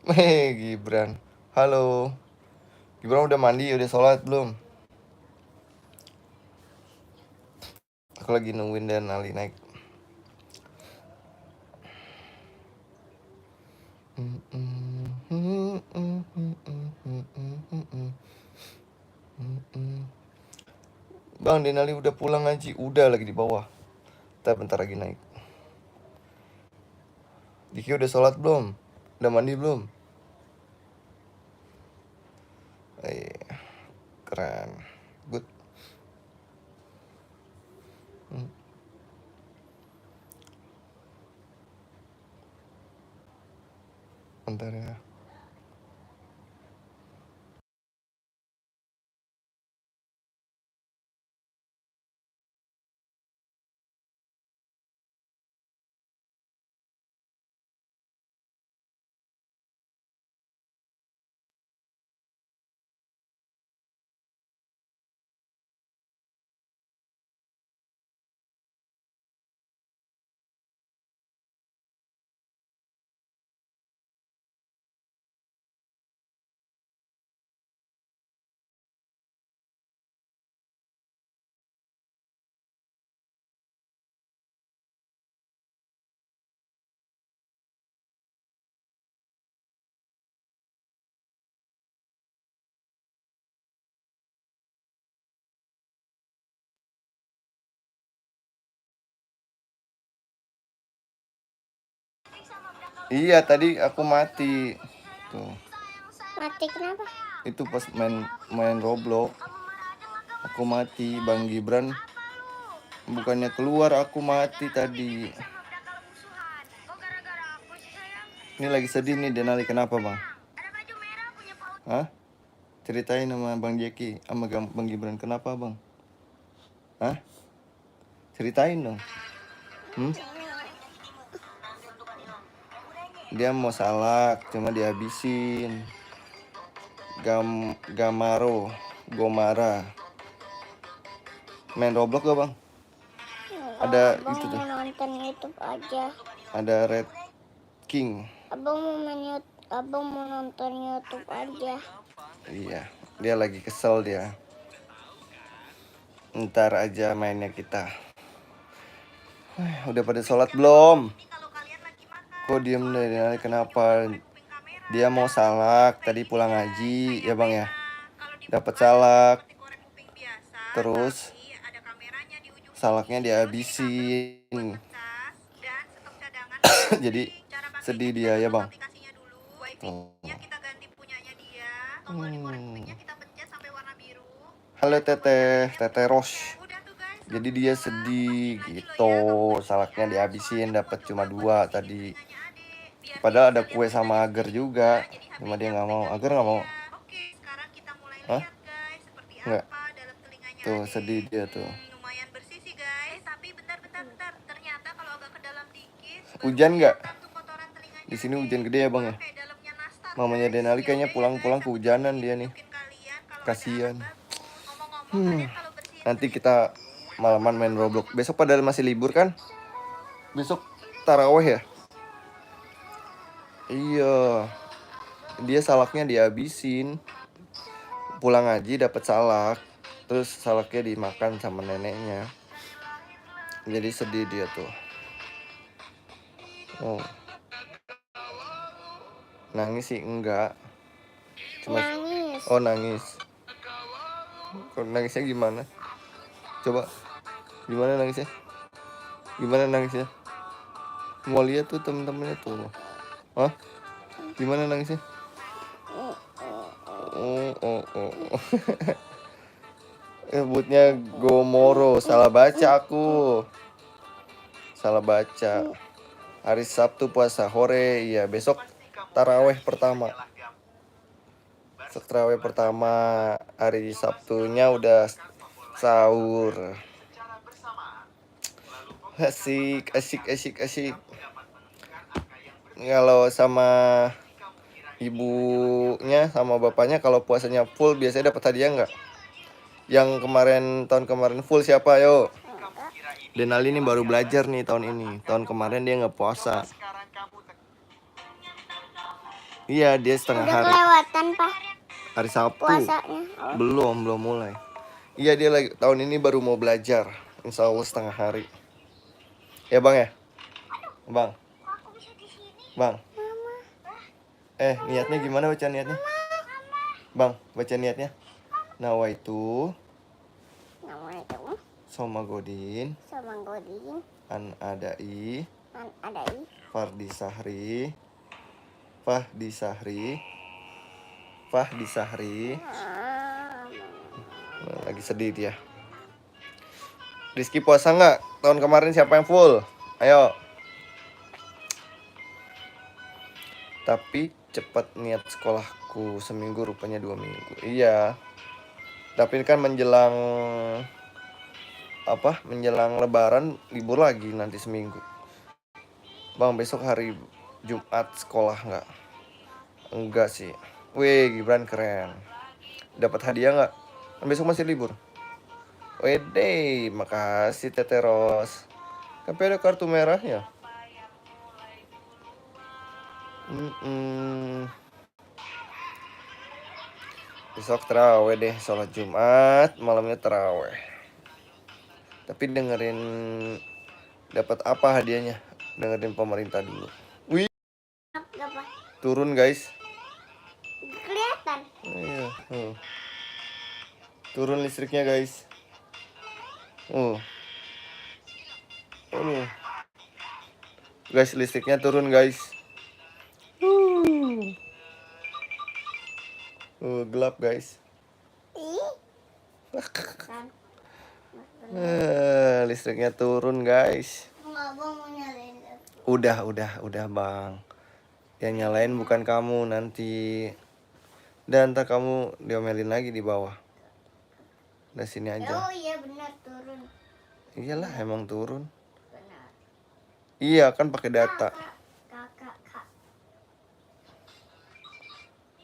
Gibran. Halo. Gibran udah mandi, udah sholat belum? Aku lagi nungguin Dan Ali naik. Bang, Den Ali udah pulang ngaji. Udah lagi di bawah. Bentar lagi naik. Diki udah sholat belum? Udah mandi belum? Keren. Good. Bentar ya. Iya, tadi aku mati. Tuh. Mati kenapa? Itu pas main Roblox. Aku mati, Bang Gibran. Bukannya keluar, aku mati tadi. Ini lagi sedih nih Denali, kenapa bang? Hah? Ceritain sama Bang Jeki, sama Bang Gibran, kenapa bang? Hah? Ceritain dong. Dia mau salak, cuma dihabisin. Gomara. Main Roblox gak bang? Ada abang itu tuh. Mau nonton YouTube aja. Ada Red King. Abang mau nonton YouTube aja. Iya, dia lagi kesel dia. Ntar aja mainnya kita. Udah pada sholat belum? Kok diem deh, kenapa? Dia mau salak, tadi pulang ngaji, ya bang ya. Dapat salak. Terus salaknya dihabisin. Jadi sedih dia ya bang. Halo Teteh Ros. Jadi dia sedih gitu, salaknya dihabisin, dapat cuma 2 tadi. Padahal ada kue sama agar juga, cuma dia nggak mau. Agar nggak mau. Hah? Nggak. Tuh sedih dia tuh. Hujan nggak? Di sini hujan gede ya bang ya. Mamanya Denali kayaknya pulang-pulang kehujanan dia nih. Kasian. Nanti kita malaman main Roblox. Besok padahal masih libur kan? Besok taraweh ya? Iya. Dia salaknya dihabisin. Pulang ngaji dapat salak. Terus salaknya dimakan sama neneknya. Jadi sedih dia tuh. Oh. Nangis sih enggak. Cuma nangis. Oh, nangis. Nangisnya gimana? Coba. Gimana nangisnya? Mau lihat tuh temen-temennya tuh. Hah? Gimana nangisnya? Oh. Nyebutnya Gomoro. Salah baca aku. Hari Sabtu puasa hore. Iya, besok taraweh pertama. Hari Sabtunya udah sahur. Asik. Kalau sama ibunya sama bapaknya kalau puasanya full biasanya dapat hadiah nggak? Yang tahun kemarin full siapa yo? Denali ini baru belajar nih tahun ini. Tahun kemarin dia nggak puasa. Iya, dia setengah Udah hari. kelewatan, Pak, Hari Sabtu. puasanya. Oh, Belum mulai. Iya, dia lagi tahun ini baru mau belajar. Insya Allah setengah hari. Ya bang ya? Bang, bang. Niatnya gimana baca niatnya? Bang, baca niatnya. Nawaitu namanya itu Somagodin sama Godin an adai kan adai. Fardi Sahri Fahdi Sahri Fahdi Sahri. Lagi sedih dia. Rizky puasa nggak? Tahun kemarin siapa yang full? Ayo. Tapi cepat niat sekolahku, seminggu rupanya 2 minggu. Iya. Tapi kan menjelang menjelang lebaran libur lagi nanti seminggu. Bang, besok hari Jumat sekolah nggak? Enggak sih. Wih, Gibran keren. Dapat hadiah nggak? Kan besok masih libur. Wede, makasih Tete Ros. Tapi ada kartu merahnya. Besok terawih deh, sholat Jumat, malamnya terawih. Tapi dengerin dapat apa hadiahnya? Dengerin pemerintah dulu. Wih, Apa? turun guys. Kelihatan. Iya, turun listriknya guys. Guys, listriknya turun guys. Gelap guys. Ih. Kan. Listriknya turun guys. Abang mau nyalain. Udah bang. Yang nyalain bukan kamu nanti. Dan ntar kamu diomelin lagi di bawah. Udah sini aja. Oh iya benar turun. Iyalah emang turun. Benar. Iya kan pakai data. Kak.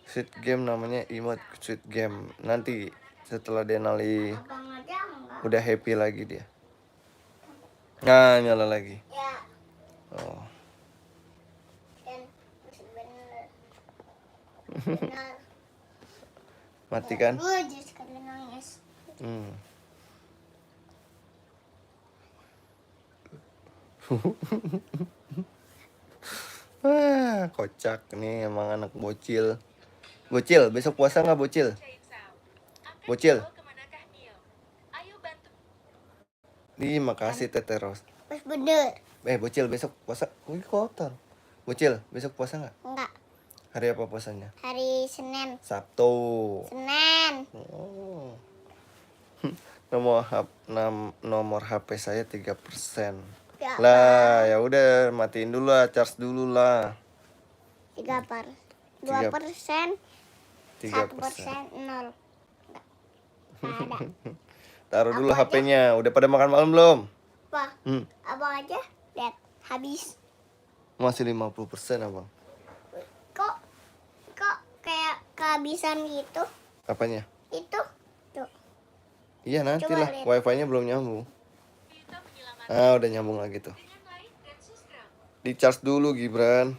Sweet game namanya emote sweet game. Nanti setelah dia nali Abang aja enggak. udah happy lagi dia. Nah, nyala lagi. Ya. Oh. Dan benar. Benar. Mati kan? Aja sekali nangis. Kocak nih emang anak bocil. Bocil, besok puasa nggak bocil? Bocil. Ih, makasih Tete Ros. Pas bener. Bocil besok puasa. Wih, kotor. Bocil, besok puasa nggak? Enggak. Hari apa puasanya? Hari Senin. Sabtu. Senin. Oh. Nomor HP saya 3%. Ya, Lah, ya udah matiin dulu lah, charge dulu lah. 2%. 1% 0. Ada. Taruh dulu HP-nya. Udah pada makan malam belum? Apa? Abang aja lihat habis. Masih 50% abang. Kok kayak kehabisan gitu? Apanya? Itu tuh. Iya nanti Coba lah. lihat. Wifi-nya belum nyambung. Udah nyambung lagi tuh. Di charge dulu Gibran.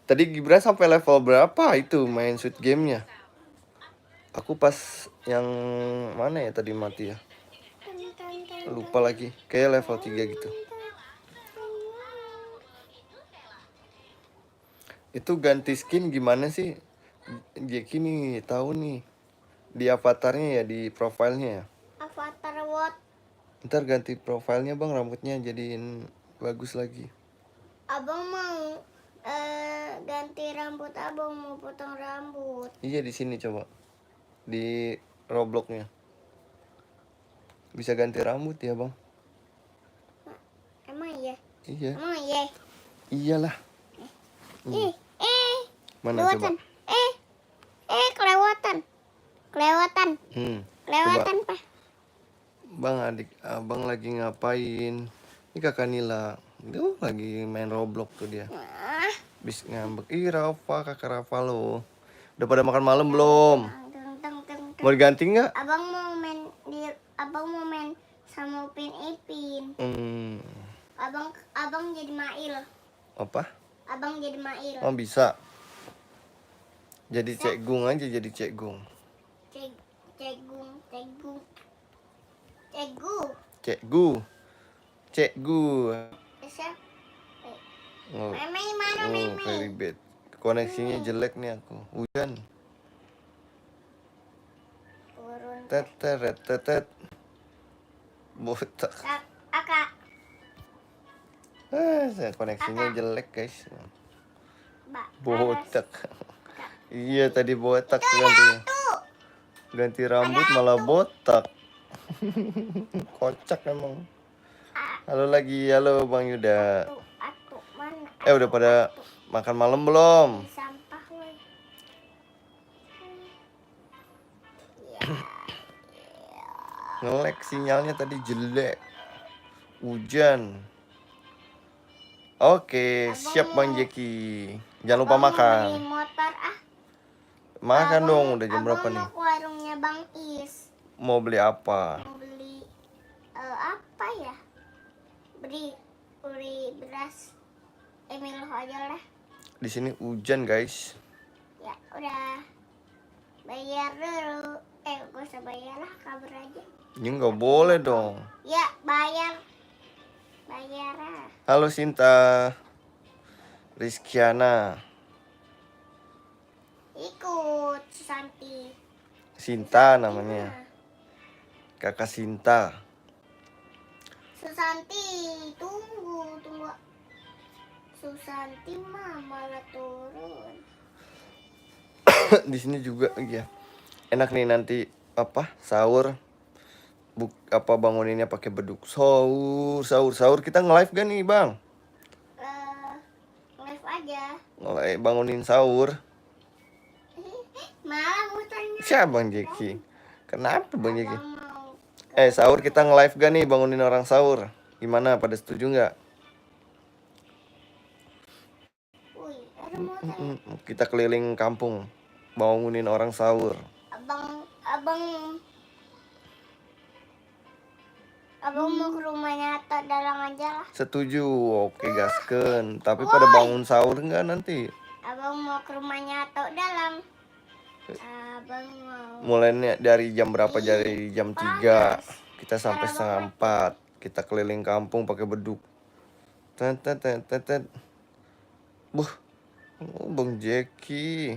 Tadi Gibran sampai level berapa itu main Sweet Game-nya? Aku pas yang mana ya tadi mati ya? Lupa lagi. Kayak level 3 gitu. Itu ganti skin gimana sih? Jeki nih tahu nih. Di avatarnya ya, di profilnya ya. Avatar what? Ntar ganti profilnya bang, rambutnya jadiin bagus lagi. Abang mau ganti rambut, abang mau potong rambut. Iya di sini coba. Di Robloxnya. Bisa ganti rambut ya bang? Emang iya? Iya. Emang iya? Iyalah. Mana Kelewatan. coba? Kelewatan. Kelewatan. Kelewatan, Coba. Pak. Bang, adik abang lagi ngapain? Ini kakak Nila. Duh, lagi main Roblox tuh dia. Bis ngambek. Ih Rafa, kakak Rafa lo. Udah pada makan malam belum? Mau diganti nggak? Abang mau main sama Upin Ipin. Hmm. Abang jadi Mail. Apa? Abang jadi Mail. Oh bisa. Jadi Cek Gung aja, jadi Cek Gung. Cegung. Cek Gu. Cek Gu. Siap. Oh, Meme mana meme? very bad. Koneksinya jelek nih aku. Hujan. Turun. Tetet. Botak. Akak. Koneksinya jelek guys. Mbak. Botak. Iya tadi botak gantinya. Ganti rambut malah botak. Kocak emang. Halo lagi, halo Bang Yuda. Atu mana? Udah pada makan malam belum? Sampah woi. Ngelek sinyalnya tadi jelek. Hujan. Oke, siap Bang Jeki. Jangan lupa makan. Beli motor Makan dong, udah jam berapa nih? Mau ke warungnya Bang Is. Mau beli apa? Mau beli apa ya? Beli beras Emil aja lah. Di sini hujan guys. Ya udah. Bayar dulu. Gak usah bayar lah, kabur aja. Ini nggak boleh dong. Ya bayar lah. Halo Sinta, Rizkyana, Ikut Susanti. Sinta namanya. Kakak Sinta. Susanti, tunggu. Susanti mah malah turun. Di sini juga ya. Enak nih nanti sahur. Banguninnya pakai beduk. Sahur kita nge-live gak nih, Bang? Live aja. Bangunin sahur. Malah muternya. Siapa Bang Jeki? Kenapa Bang Jeki? Sahur kita nge-live gak nih, bangunin orang sahur? Gimana, pada setuju nggak? Kita keliling kampung, bangunin orang sahur. Abang mau ke rumahnya Tok Dalang aja lah. Setuju, oke gasken. Tapi pada bangun sahur nggak nanti? Abang mau ke rumahnya Tok Dalang. Abang mau. Mulainya dari jam berapa? Dari jam 3 kita sampai setengah 4. Kita keliling kampung pakai beduk. Tet. Buh, Bang Jeki,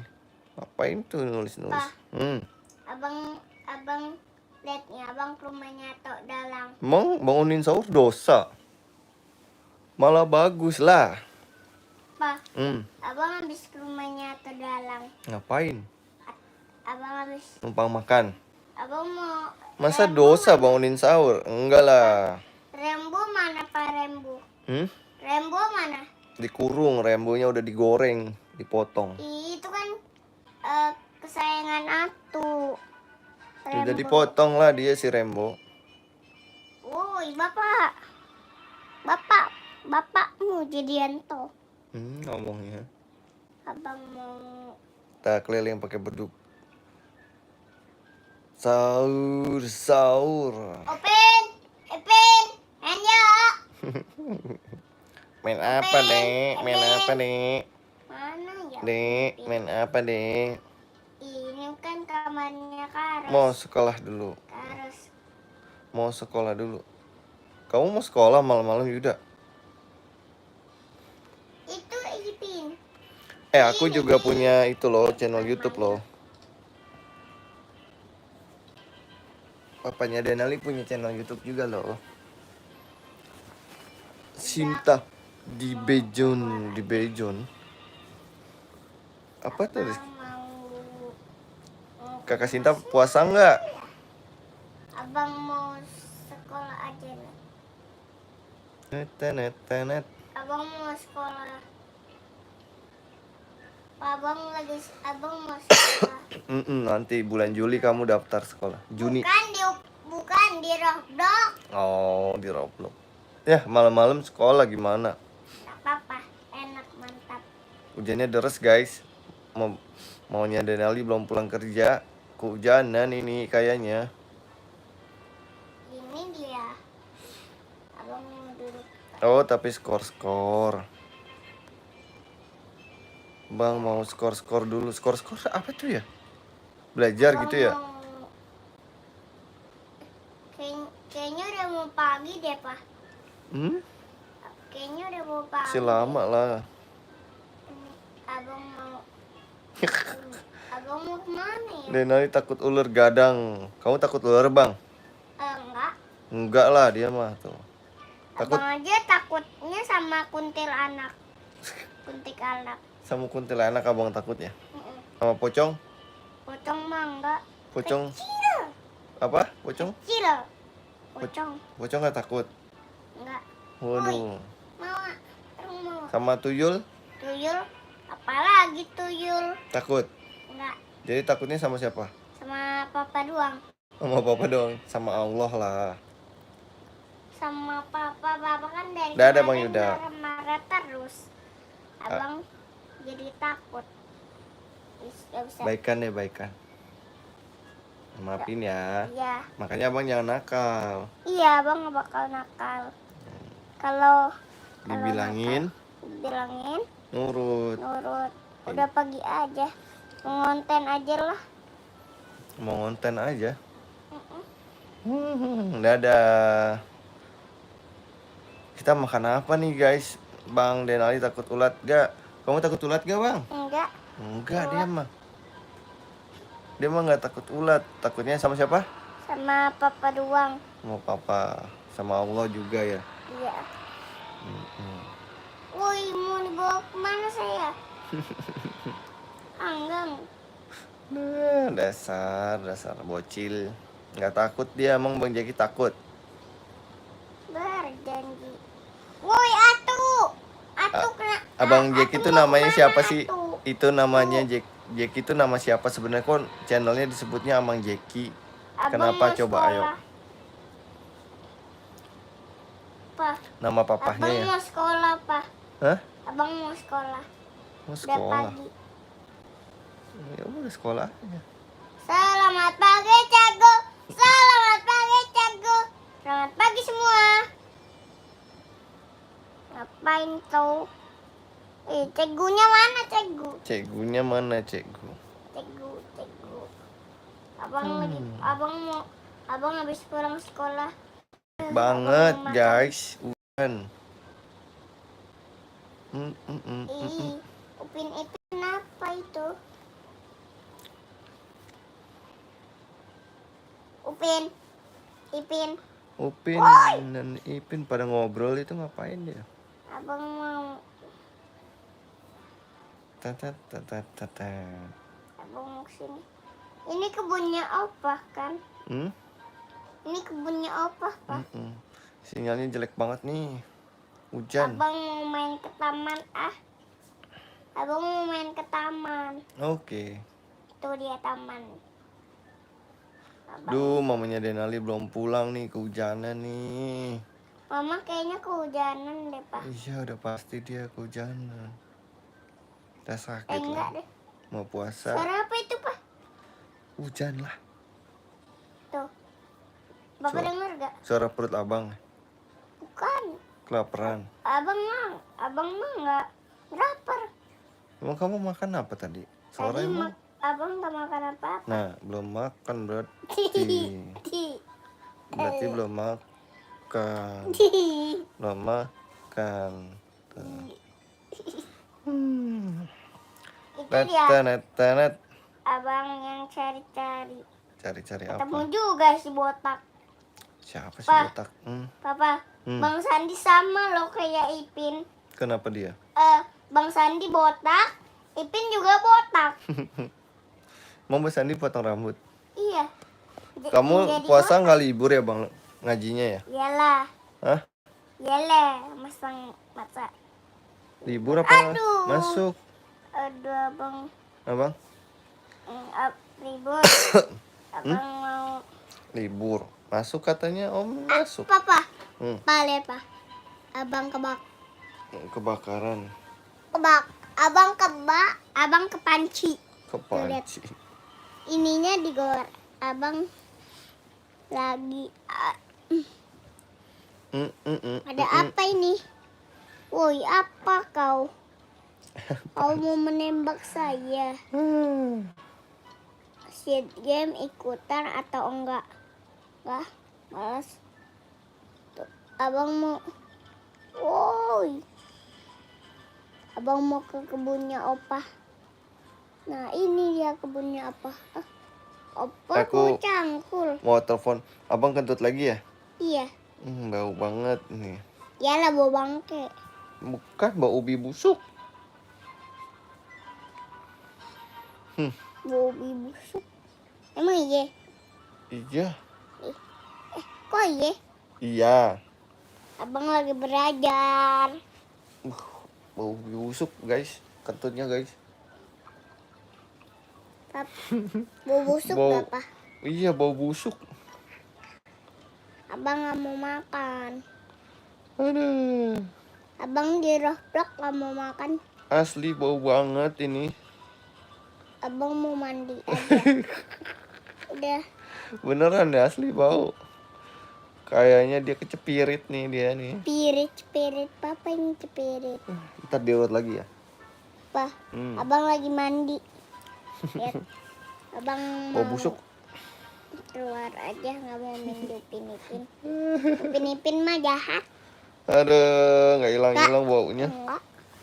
ngapain tuh nulis? Abang lihat nih, abang ke rumahnya Tok Dalang. Emang bangunin sahur dosa? Malah bagus lah. Pak, abang habis ke rumahnya Tok Dalang. Ngapain? Abang habis Numpang makan. Abang mau. Masa dosa bangunin sahur? Enggak lah. Rembo mana Pak Rembo? Rembo mana? Dikurung, rembonya udah digoreng, dipotong. Itu kan kesayangan Atu. Udah dipotong lah dia si Rembo. Woi bapakmu jadian toh. Ngomongnya. Abang mau. Kita keliling pakai beduk. Sahur. Open, Anja. Main apa, Dek? Mana ya? Dek, main apa, Dek? Ini kan kamarnya Karos. Mau sekolah dulu. Kamu mau sekolah malam-malam, Yuda? Itu Ipin. Aku juga punya itu loh, channel YouTube loh. Papanya Denali punya channel YouTube juga loh. Sinta di Bejon. Apa tuh? Kakak Sinta puasa nggak? Abang mau sekolah aja nih. Net. Abang mau sekolah. Abang mau sekolah. Nanti bulan Juli kamu daftar sekolah. Juni. Bukan di Roblox. Oh, di Roblox. Ya, malam-malam sekolah gimana? Gak apa-apa, enak, mantap. Hujannya deres, guys. Maunya Denali belum pulang kerja. Kehujanan ini kayaknya. Ini dia. Abang mau duduk. Oh, tapi skor. Bang mau skor-skor dulu. Skor-skor apa tuh ya? Belajar Abang gitu ya? mau- Kayaknya udah mau pagi deh, Pak. Hmm? Kayaknya udah mau pagi. Masih lama lah. Abang mau Abang mau kemana ya? Denali takut ular gadang. Kamu takut ular, Bang? Enggak. Enggak lah, dia mah tuh. Takut Abang aja takutnya sama kuntilanak. Kuntilanak. sama kuntilanak abang takutnya. Mm-mm. Sama pocong? Pocong mah enggak. Pocong Kecil. apa? Pocong? Kecil. Pocong. Pocong nggak takut? Enggak. Waduh. Mau. Terus mau. Sama tuyul? Tuyul. Apalagi tuyul. Takut. Enggak. Jadi takutnya sama siapa? Sama papa doang. Sama papa dong. Sama Allah lah. Sama papa kan dari Dadah, Bang kemarin Yuda. marah-marah terus. Abang jadi takut. Gak bisa. Baikan deh, baikan. Maafin ya. Iya. Makanya abang jangan nakal. Iya, abang gak bakal nakal. Kalau Dibilangin, bilangin nurut. nurut. Udah pagi aja. Ngonten aja lah. Mau ngonten aja. Mm-mm. Dadah. Kita makan apa nih guys? Bang Denali takut ulat gak? Kamu takut ulat gak, Bang? Enggak. Enggak, dia mah. Dia mah nggak takut ulat. Takutnya sama siapa? Sama papa doang. Sama papa. Sama Allah juga ya. Iya. Mm-mm. Woi, mau dibawa kemana saya? Enggak. Nah, dasar bocil. Nggak takut dia, emang Bang Jeki takut. Berjanji. Woi, Atu kena. Abang Jeki Atu itu mau namanya kemana, siapa sih? Atu? Itu namanya Jeki itu nama siapa sebenarnya? Kok channelnya disebutnya Abang Jeki? Abang Kenapa mau coba ayo? sekolah. Pa, Nama papahnya abang ya? mau sekolah, Pak. Hah? Abang mau sekolah. Mau Udah sekolah? pagi. Ya udah sekolah aja. Selamat pagi, Cago. Selamat pagi, Cago. Selamat pagi semua. Ngapain tuh? Cegunya mana, Cegu? Cegunya mana, Cegu? Cegu. Abang habis pulang sekolah. Banget Abang makan. guys. Udan. Ih, Upin Ipin apa itu? Upin Upin dan Ipin pada ngobrol itu ngapain dia? abang mau Tata. abang mau sini. Ini kebunnya Opah kan? Ini kebunnya Opah, Pak. Sinyalnya jelek banget nih. Hujan. Abang mau main ke taman Abang mau main ke taman. Oke. Itu dia taman. Abang. Duh, mamanya Denali belum pulang nih, kehujanan nih. Mama kayaknya kehujanan deh, Pak. Iya, udah pasti dia kehujanan. Udah sakit Enggak lah. deh. Mau puasa. Suara apa itu, Pak? Hujan lah. Tuh. Bapak dengar gak? Suara perut abang. Bukan. Kelaparan. Abang mah nggak lapar. Emang kamu makan apa tadi? Sore Tadi emang? abang nggak makan apa-apa. Nah, belum makan berarti. Berarti belum makan. Belum makan. Itu dia Tenet. abang yang cari-cari. Cari-cari Ketemu apa? juga si botak. Siapa sih Pa. botak? Papa, Bang Sandi sama loh kayak Ipin. Kenapa dia? Bang Sandi botak, Ipin juga botak. Mau Mbak Sandi potong rambut. Iya. Kamu Jadi puasa nggak libur ya bang? Ngajinya ya? Iyalah. Hah? Iyalah, masa. Libur apa? Aduh. Masuk. Aduh, abang. Abang? Libur. Abang mau. Libur. Masuk katanya om masuk. Papa. Hmm. Pak. Abang Kebakaran. Abang kepanci. Kepanci. Ininya digor. Abang lagi ada apa ini? Woi, apa kau? Kau mau menembak saya? Squid Game ikutan atau enggak? Enggak, malas. Tuh, abang mau. Woi. Abang mau ke kebunnya Opa. Nah, ini dia kebunnya apa? Opa Aku mau cangkul. mau telepon. Abang kentut lagi ya? Iya. Bau banget nih. Iyalah bau bangke. Bukan, bau ubi busuk. Bau ubi busuk. Emang iya? Iya. Kok iya? Iya. Abang lagi belajar. Bau ubi busuk guys. Kentutnya guys. Bau busuk Bau. berapa? Iya, bau busuk. Abang nggak mau makan. Aduh. Abang di Roblox nggak mau makan. Asli bau banget ini. Abang mau mandi aja. Udah. Beneran deh, asli bau. Kayaknya dia kecepirit nih dia nih. Spirit, papa yang cepirit. Ntar diurut lagi ya. Apa? Abang lagi mandi. Lihat. Abang Bau mau busuk. keluar aja, nggak mau main Upin Ipin. Upin Ipin mah jahat. Aduh, nggak hilang-hilang baunya. Enggak.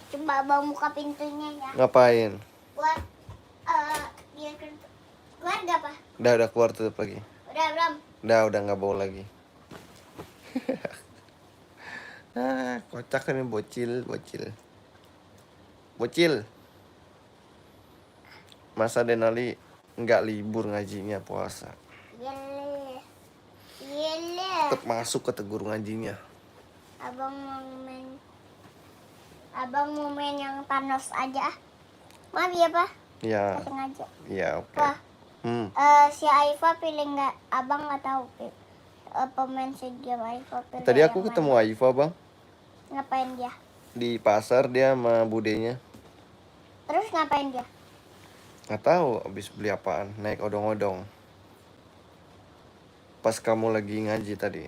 Coba abang buka pintunya ya. Ngapain? Buat dia keluar gak apa? Udah keluar, tutup lagi. Udah Bram. Udah nggak bau lagi. Kocak ini bocil. Masa Denali nggak libur ngajinya puasa. Iya. Tetap masuk ke tegur ngajinya. Abang mau main yang Thanos aja. Maaf ya Pak. Ya. Nggak sengaja. Ya oke. Pak. Si Aifa pilih nggak? Abang nggak tahu pemain si game Aifa pilih. Tadi aku ketemu Aifa bang. Ngapain dia? Di pasar dia sama budenya. Terus ngapain dia? Nggak tahu abis beli apaan. Naik odong-odong. Pas kamu lagi ngaji tadi.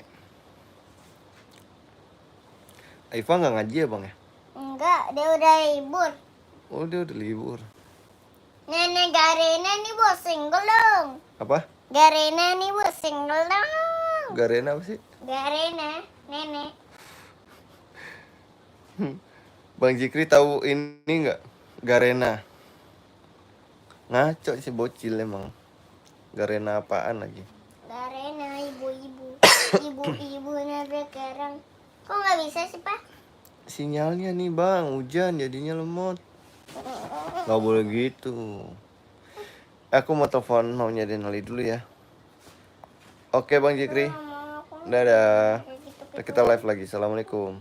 Aifa nggak ngaji ya bang ya? Enggak, dia udah libur. Oh dia udah libur. Nenek Garena nih bosen gelung. Apa? Garena nih bosen gelung. Garena apa sih? Garena, nenek. Bang Jikri tahu ini nggak? Garena. Ngaco sih bocil emang. Garena apaan lagi? Garena ibu-ibu. Ibu-ibunya sekarang. Kok nggak bisa sih Pak? Sinyalnya nih bang, hujan jadinya lemot. Nggak boleh gitu. Aku mau telepon maunya Denali dulu ya. Oke Bang Jikri. Dadah. Kita live lagi. Assalamualaikum.